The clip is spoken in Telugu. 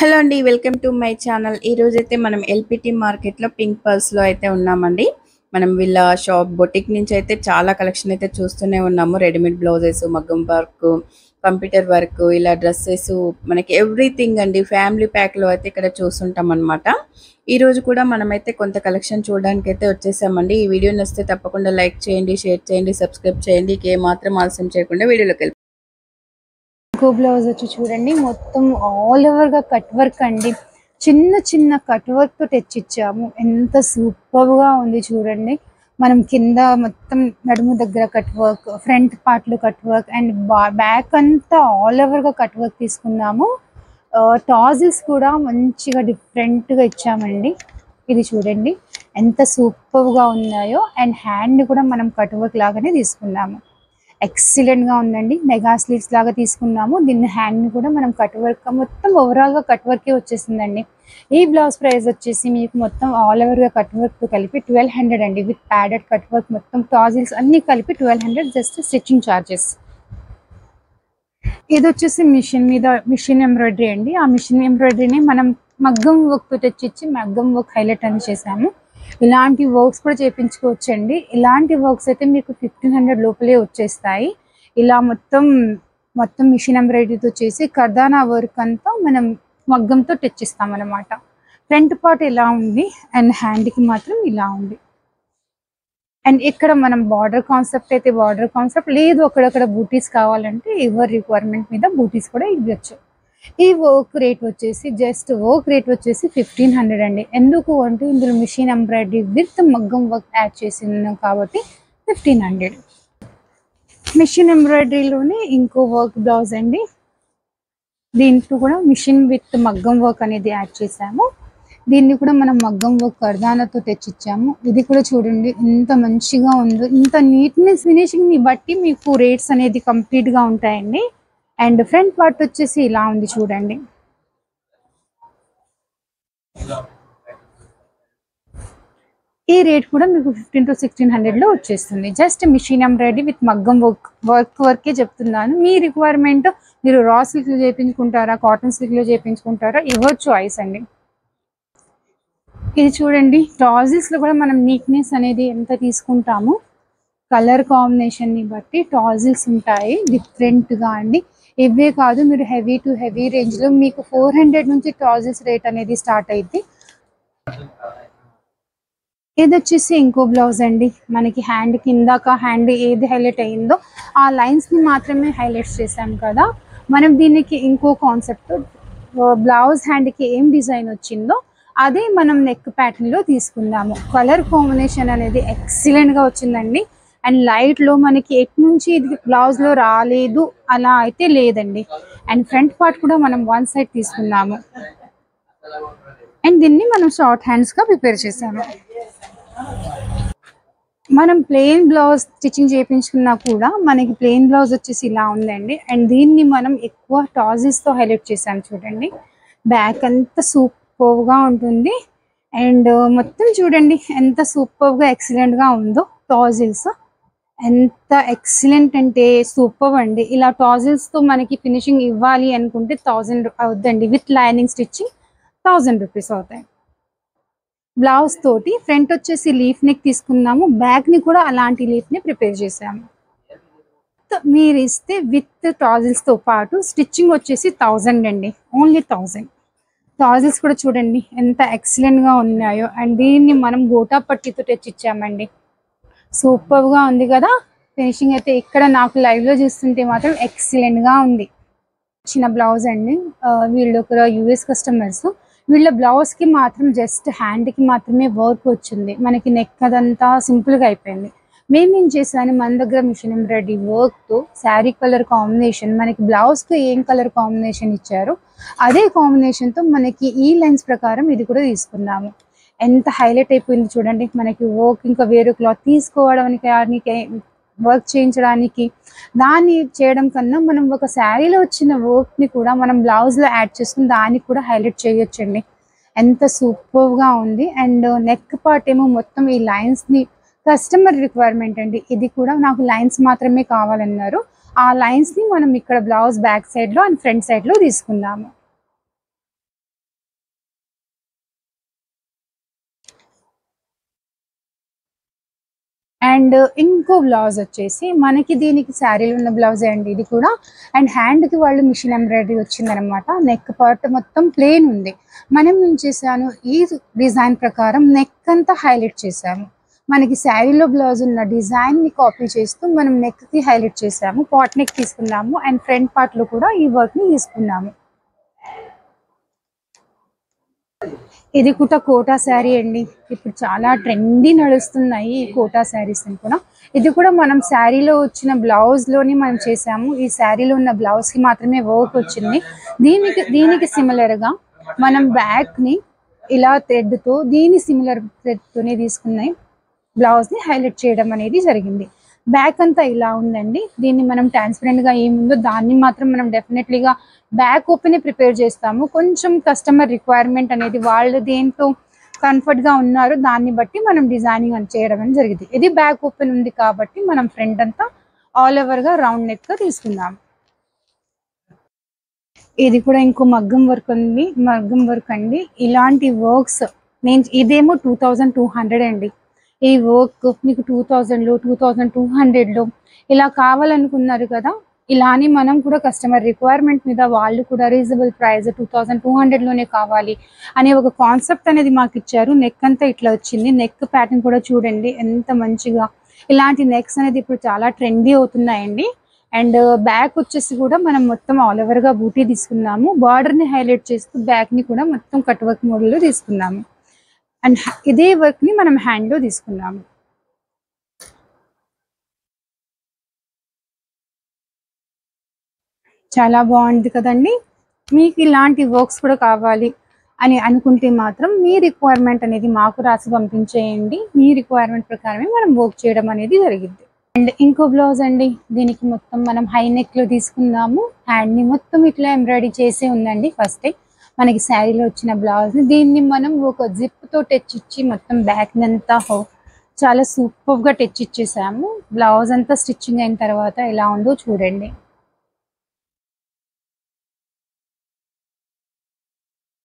హలో అండి, వెల్కమ్ టు మై ఛానల్. ఈ రోజైతే మనం ఎల్పిటి మార్కెట్లో పింక్ పర్స్లో అయితే ఉన్నామండి. మనం వీళ్ళ షాప్ బొటిక్ నుంచి అయితే చాలా కలెక్షన్ అయితే చూస్తూనే ఉన్నాము. రెడీమేడ్ బ్లౌజెస్, మగ్గం వర్క్, కంప్యూటర్ వర్క్, ఇలా డ్రెస్సెస్, మనకి ఎవ్రీథింగ్ అండి. ఫ్యామిలీ ప్యాక్లో అయితే ఇక్కడ చూస్తుంటాం అనమాట. ఈ రోజు కూడా మనమైతే కొంత కలెక్షన్ చూడడానికి అయితే వచ్చేసామండి. ఈ వీడియో నచ్చితే తప్పకుండా లైక్ చేయండి, షేర్ చేయండి, సబ్స్క్రైబ్ చేయండి. ఏమాత్రం ఆలస్యం చేయకుండా వీడియోలోకి వెళ్ళి గో బ్లౌజ్ వచ్చి చూడండి, మొత్తం ఆల్ ఓవర్ గా కట్ వర్క్ అండి. చిన్న చిన్న కట్ వర్క్ తో తెచ్చిచ్చాము. ఎంత సూపర్ గా ఉంది చూడండి. మనం కింద మొత్తం నడుము దగ్గర కట్ వర్క్, ఫ్రంట్ పార్ట్ లో కట్ వర్క్ అండ్ బ్యాక్ అంతా ఆల్ ఓవర్ గా కట్ వర్క్ తీసుకున్నాము. టాజిల్స్ కూడా మంచిగా డిఫరెంట్ గా ఇచ్చామండి. ఇది చూడండి ఎంత సూపర్ గా ఉన్నాయో. అండ్ హ్యాండ్ కూడా మనం కట్ వర్క్ లాగానే తీసుకున్నాము. ఎక్సలెంట్ గా ఉందండి. మెగా స్లీవ్స్ లాగా తీసుకున్నాము. దీన్ని హ్యాండ్ ని కూడా మనం కట్ వర్క్, మొత్తం ఓవరాల్ గా కట్ వర్కే వచ్చేసిందండి. ఈ బ్లౌజ్ ప్రైస్ వచ్చేసి మీకు మొత్తం ఆల్ ఓవర్ గా కట్ వర్క్ తో కలిపి 1200 అండి. విత్ ప్యాడెడ్ కట్ వర్క్, మొత్తం టాజిల్స్ అన్ని కలిపి 1200, జస్ట్ స్టిచ్చింగ్ చార్జెస్. ఇది వచ్చేసి మిషన్ ఎంబ్రాయిడరీ అండి. ఆ మిషన్ ఎంబ్రాయిడరీని మనం మగ్గం వర్క్ తో తెచ్చిచ్చి మగ్గం వర్క్ హైలైట్ అని చేసాము. ఇలాంటి వర్క్స్ కూడా చేయించుకోవచ్చు అండి. ఇలాంటి వర్క్స్ అయితే మీకు 1500 లోపలే వచ్చేస్తాయి. ఇలా మొత్తం మిషన్ ఎంబ్రాయిడరీతో చేసి కర్దానా వర్క్ అంతా మనం మగ్గంతో తెచ్చిస్తాం అనమాట. ఫ్రంట్ పార్ట్ ఇలా ఉంది అండ్ హ్యాండ్కి మాత్రం ఇలా ఉంది. అండ్ ఇక్కడ మనం బార్డర్ కాన్సెప్ట్ అయితే బార్డర్ కాన్సెప్ట్ లేదు, అక్కడక్కడ బూటీస్ కావాలంటే ఎవరి రిక్వైర్మెంట్ మీద బూటీస్ కూడా ఇవ్వచ్చు. ఈ వర్క్ రేట్ వచ్చేసి 1500 అండి. ఎందుకు అంటే ఇందులో మిషన్ ఎంబ్రాయిడరీ విత్ మగ్గం వర్క్ యాడ్ చేసినాం కాబట్టి 1500. మిషన్ ఎంబ్రాయిడరీలోనే ఇంకో వర్క్ బ్లౌజ్ అండి. దీంట్లో కూడా మిషన్ విత్ మగ్గం వర్క్ అనేది యాడ్ చేసాము. దీన్ని కూడా మనం మగ్గం వర్క్ కర్దానాతో తెచ్చిచ్చాము. ఇది కూడా చూడండి ఎంత మంచిగా ఉందో. ఇంత నీట్నెస్ ఫినిషింగ్ ని బట్టి మీకు రేట్స్ అనేది కంప్లీట్ గా ఉంటాయండి. అండ్ ఫ్రంట్ పార్ట్ వచ్చేసి ఇలా ఉంది చూడండి. ఈ రేట్ కూడా మీకు 1500 to 1600 లో వచ్చేస్తుంది. జస్ట్ మిషన్ ఎంబ్రాయిడరీ విత్ మగ్గం వర్కే చెప్తున్నాను. మీ రిక్వైర్మెంట్, మీరు రా సిల్క్ లో చేయించుకుంటారా, కాటన్ సిల్క్ లో చేయించుకుంటారా, ఎవరి చాయిస్ అండి. ఇది చూడండి, టాజిల్స్ లో కూడా మనం నీట్నెస్ అనేది ఎంత తీసుకుంటాము, కలర్ కాంబినేషన్ ని బట్టి టాజిల్స్ ఉంటాయి డిఫరెంట్ గా అండి. ఇవే కాదు, మీరు హెవీ టు హెవీ రేంజ్ లో మీకు 400 నుంచి టాజిల్స్ రేట్ అనేది స్టార్ట్ అయింది. ఇది వచ్చేసి ఇంకో బ్లౌజ్ అండి. మనకి హ్యాండ్ కిందాక హ్యాండ్ ఏది హైలైట్ అయిందో ఆ లైన్స్ ని మాత్రమే హైలైట్స్ చేసాం కదా. మనం దీనికి ఇంకో కాన్సెప్ట్, బ్లౌజ్ హ్యాండ్ కి ఏం డిజైన్ వచ్చిందో అదే మనం నెక్ ప్యాటర్న్ లో తీసుకున్నాము. కలర్ కాంబినేషన్ అనేది ఎక్సలెంట్ గా వచ్చిందండి. అండ్ లైట్ లో మనకి ఎటు నుంచి ఇది బ్లౌజ్ లో రాలేదు అలా అయితే లేదండి. అండ్ ఫ్రంట్ పార్ట్ కూడా మనం వన్ సైడ్ తీసుకున్నాము. అండ్ దీన్ని మనం షార్ట్ హ్యాండ్స్ గా ప్రిపేర్ చేసాము. మనం ప్లెయిన్ బ్లౌజ్ స్టిచ్చింగ్ చేయించుకున్నా కూడా మనకి ప్లెయిన్ బ్లౌజ్ వచ్చేసి ఇలా ఉందండి. అండ్ దీన్ని మనం ఎక్కువ టాజిల్స్ తో హైలైట్ చేసాము చూడండి. బ్యాక్ అంతా సూపర్ గా ఉంటుంది. అండ్ మొత్తం చూడండి ఎంత సూపర్ గా ఎక్సలెంట్ గా ఉందో. టాజిల్స్ ఎంత ఎక్సలెంట్ అంటే సూపర్ అండి. ఇలా టాజిల్స్ తో మనకి ఫినిషింగ్ ఇవ్వాలి అనుకుంటే 1000 అవుతుందండి. విత్ లైనింగ్ స్టిచ్చింగ్ 1000 రూపీస్ అవుతాయి. బ్లౌజ్ తోటి ఫ్రంట్ వచ్చేసి లీఫ్ నెక్ తీసుకున్నాము. బ్యాక్ ని కూడా అలాంటి లీఫ్ ని ప్రిపేర్ చేసాము. మీరు ఇస్తే విత్ టాజిల్స్ తో పాటు స్టిచ్చింగ్ వచ్చేసి 1000 అండి. ఓన్లీ 1000. టాజిల్స్ కూడా చూడండి ఎంత ఎక్సలెంట్ గా ఉన్నాయో. అండ్ దీన్ని మనం గోటా పట్టితో తెచ్చిచ్చామండి. సూపర్ గా ఉంది కదా ఫినిషింగ్ అయితే. ఇక్కడ నాకు లైవ్ లో చూస్తుంటే మాత్రం ఎక్సలెంట్ గా ఉంది. చిన్న బ్లౌజ్ అండి. వీళ్ళు ఒక యుఎస్ కస్టమర్స్. వీళ్ళ బ్లౌజ్ కి మాత్రం జస్ట్ హ్యాండ్ కి మాత్రమే వర్క్ వచ్చింది. మనకి నెక్ అదంతా సింపుల్ గా అయిపోయింది. మేమేం చేసాను, మన దగ్గర మిషన్ ఎంబ్రాయిడరీ వర్క్ తో శారీ కలర్ కాంబినేషన్, మనకి బ్లౌజ్ కి ఏం కలర్ కాంబినేషన్ ఇచ్చారో అదే కాంబినేషన్ తో మనకి ఈ లైన్స్ ప్రకారం ఇది కూడా తీసుకున్నాము. ఎంత హైలైట్ అయిపోయింది చూడండి. మనకి వర్క్ ఇంకా వేరే క్లాత్ తీసుకోవడానికి, వర్క్ చేయించడానికి, దాన్ని చేయడం కన్నా మనం ఒక శారీలో వచ్చిన వర్క్ ని కూడా మనం బ్లౌజ్ లో యాడ్ చేసుకుని దానికి కూడా హైలైట్ చేయొచ్చండి. ఎంత సూపర్ గా ఉంది. అండ్ నెక్ పార్ట్ ఏమో మొత్తం ఈ లైన్స్ ని కస్టమర్ రిక్వైర్మెంట్ అండి. ఇది కూడా నాకు లైన్స్ మాత్రమే కావాలన్నారు. ఆ లైన్స్ ని మనం ఇక్కడ బ్లౌజ్ బ్యాక్ సైడ్ లో అండ్ ఫ్రంట్ సైడ్ లో తీసుకున్నాము. అండ్ ఇంకో బ్లౌజ్ వచ్చేసి మనకి దీనికి శారీలో ఉన్న బ్లౌజే అండి ఇది కూడా. అండ్ హ్యాండ్కి వాళ్ళు మిషన్ ఎంబ్రాయిడరీ వచ్చిందనమాట. నెక్ పార్ట్ మొత్తం ప్లెయిన్ ఉంది. మనం ఏం చేశాను, ఈ డిజైన్ ప్రకారం నెక్ అంతా హైలైట్ చేసాము. మనకి శారీలో బ్లౌజ్ ఉన్న డిజైన్ని కాపీ చేస్తూ మనం నెక్కి హైలైట్ చేసాము. పాట్ నెక్ తీసుకున్నాము అండ్ ఫ్రంట్ పార్ట్లో కూడా ఈ వర్క్ని తీసుకున్నాము. ఇది కూడా కోటా శారీ అండి. ఇప్పుడు చాలా ట్రెండీ నడుస్తున్నాయి ఈ కోటా శారీస్ అని కూడా. ఇది కూడా మనం శారీలో వచ్చిన బ్లౌజ్లోని మనం చేసాము. ఈ శారీలో ఉన్న బ్లౌజ్కి మాత్రమే వర్క్ వచ్చింది. దీనికి సిమిలర్గా మనం బ్యాక్ని ఇలా థ్రెడ్తో సిమిలర్ థ్రెడ్తోనే తీసుకున్నాయి బ్లౌజ్ని హైలైట్ చేయడం అనేది జరిగింది. బ్యాక్ అంతా ఇలా ఉందండి. దీన్ని మనం ట్రాన్స్పరెంట్గా ఏముందో దాన్ని మాత్రం మనం డెఫినెట్లీగా బ్యాక్ ఓపెన్ ప్రిపేర్ చేస్తాము. కొంచెం కస్టమర్ రిక్వైర్మెంట్ అనేది వాళ్ళు దేంట్లో కంఫర్ట్గా ఉన్నారో దాన్ని బట్టి మనం డిజైనింగ్ అని చేయడం అని జరిగింది. ఇది బ్యాక్ ఓపెన్ ఉంది కాబట్టి మనం ఫ్రంట్ అంతా ఆల్ ఓవర్గా రౌండ్ నెక్గా తీసుకున్నాము. ఇది కూడా ఇంకో మగ్గం వర్క్ ఉంది. మగ్గం వర్క్ అండి. ఇలాంటి వర్క్స్ ఇదేమో 2200 అండి. ఈ వర్క్ మీకు 2000లో 2200లో ఇలా కావాలనుకున్నారు కదా. ఇలానే మనం కూడా కస్టమర్ రిక్వైర్మెంట్ మీద వాళ్ళు కూడా రీజనబుల్ ప్రైస్ 2200లోనే కావాలి అనే ఒక కాన్సెప్ట్ అనేది మాకు ఇచ్చారు. నెక్ అంతా ఇట్లా వచ్చింది. నెక్ ప్యాటర్న్ కూడా చూడండి ఎంత మంచిగా. ఇలాంటి నెక్స్ అనేది ఇప్పుడు చాలా ట్రెండీ అవుతున్నాయండి. అండ్ బ్యాక్ వచ్చేసి కూడా మనం మొత్తం ఆల్ ఓవర్గా బూటీ తీసుకున్నాము. బార్డర్ని హైలైట్ చేస్తూ బ్యాక్ని కూడా మొత్తం కట్ వర్క్ మోడల్లో తీసుకున్నాము. అండ్ ఇదే వర్క్ని మనం హ్యాండ్లో తీసుకున్నాము. చాలా బాగుంది కదండి. మీకు ఇలాంటి వర్క్స్ కూడా కావాలి అని అనుకుంటే మాత్రం మీ రిక్వైర్మెంట్ అనేది మాకు రాసి పంపించేయండి. మీ రిక్వైర్మెంట్ ప్రకారమే మనం వర్క్ చేయడం అనేది జరిగింది. అండ్ ఇంకో బ్లౌజ్ అండి. దీనికి మొత్తం మనం హై నెక్లో తీసుకున్నాము. హ్యాండ్ని మొత్తం ఇట్లా ఎంబ్రాయిడరీ చేసే ఉందండి. ఫస్టే మనకి శారీలో వచ్చిన బ్లౌజ్ని దీన్ని మనం ఒక జిప్తో టచ్ ఇచ్చి మొత్తం బ్యాక్ అంతా చాలా సూపర్గా టచ్ ఇచ్చేసాము. బ్లౌజ్ అంతా స్టిచ్చింగ్ అయిన తర్వాత ఎలా ఉందో చూడండి.